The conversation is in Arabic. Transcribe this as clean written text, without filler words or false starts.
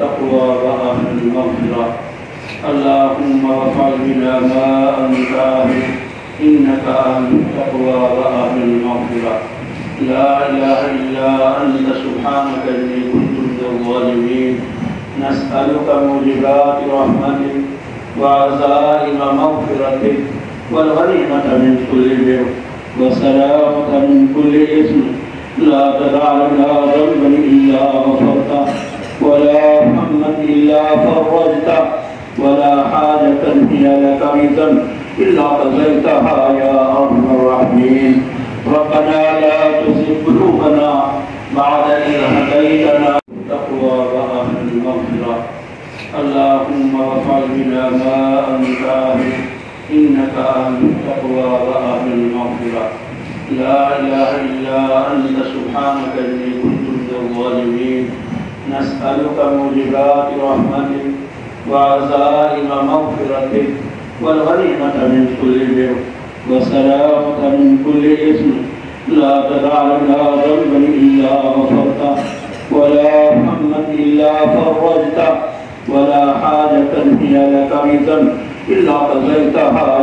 التقوى وأهل المغفرة. اللهم ارفع بنا ما أنت أهله إنك أهل التقوى وأهل المغفرة. لا إله إلا أنت سبحانك إني كنت من الظالمين. نسألك موجبات رحمتك وعزائم مغفرتك والغنيمة من كل بر وسلامة من كل إثم. لا تدع لنا ذنبا إلا غفرته ولا هما إلا فرجته ولا حاجة هي لك رضا إلا قضيتها يا أرحم الراحمين. ربنا لا تزغ قلوبنا بعد إذ هديتنا التقوى وأهل المغفرة. اللهم ارفع بنا ما أنت أهله إنك أهل التقوى وأهل المغفرة. لا إله إلا أنت سبحانك إني كنت من الظالمين. نسألك موجبات رحمتك وعزائم مغفرتك والغنيمة من كل بر وسلامة من كل إثم. لا تدع لنا ذنبا إلا غفرته ولا هما إلا فرجته ولا حاجة هي لك رضا إلا قضيتها